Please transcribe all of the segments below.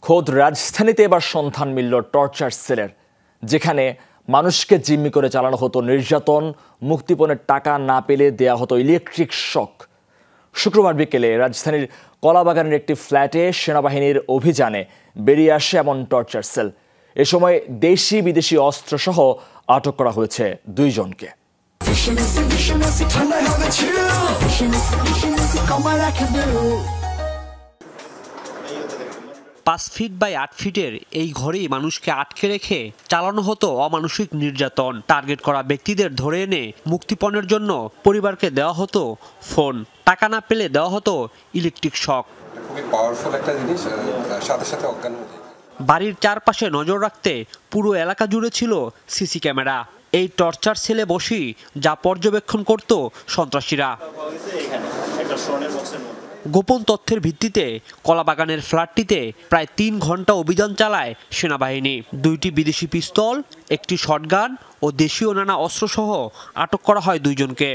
খোদ রাজধানীতে এবার সন্ধান মিলল টর্চার সেলের, যেখানে মানুষকে জিম্মি করে চালানো হতো নির্যাতন, মুক্তিপণের টাকা না পেলে দেয়া হতো ইলেকট্রিক শক। শুক্রবার বিকেলে রাজধানীর কলাবাগানের একটি ফ্ল্যাটে সেনাবাহিনীর অভিযানে বেরিয়ে আসে এমন টর্চার সেল। এ সময় দেশি বিদেশি অস্ত্রসহ আটক করা হয়েছে 2 জনকে। 5 ফিট বাই 8 ফিটের এই ঘরেই মানুষকে আটকে রেখে চালানো হতো অমানসিক নির্যাতন। টার্গেট করা ব্যক্তিদের ধরে এনে মুক্তিপণের জন্য পরিবারকে দেওয়া হতো ফোন, টাকা না পেলে দেওয়া হতো ইলেকট্রিক শক। বাড়ির চারপাশে নজর রাখতে পুরো এলাকা জুড়ে ছিল সিসি ক্যামেরা। এই টর্চার সেলে বসেই যা পর্যবেক্ষণ করত সন্ত্রাসীরা। গোপন তথ্যের ভিত্তিতে কলাবাগানের ফ্ল্যাটটিতে প্রায় 3 ঘন্টা অভিযান চালায় সেনাবাহিনী। 2টি বিদেশি পিস্তল, একটি শটগান ও দেশীয় নানা অস্ত্রসহ আটক করা হয় 2 জনকে।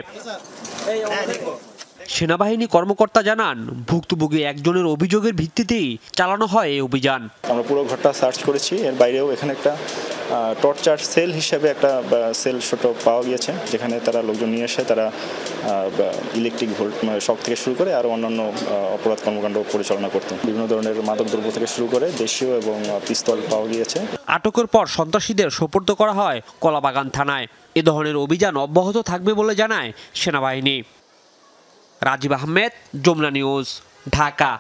সেনাবাহিনী কর্মকর্তা জানান, ভুক্তভোগী একজনের অভিযোগের ভিত্তিতেই চালানো হয় এই অভিযান। আমরা পুরো ঘরটা সার্চ করেছি। এর বাইরেও এখানে একটা টর্চার সেল হিসেবে একটা সেল ছোট পাওয়া গিয়েছে, যেখানে তারা লোকজন নিয়ে এসে তারা ইলেকট্রিক ভোল্ট শক থেকে শুরু করে আরও অন্যান্য অপরাধ কর্মকাণ্ড পরিচালনা করতেন। বিভিন্ন ধরনের মাদকদ্রব্য থেকে শুরু করে দেশীয় এবং পিস্তল পাওয়া গিয়েছে। আটকের পর সন্ত্রাসীদের সোপর্দ করা হয় কলাবাগান থানায়। এ ধরনের অভিযান অব্যাহত থাকবে বলে জানায় সেনাবাহিনী। রাজীব আহমেদ, যমুনা নিউজ, ঢাকা।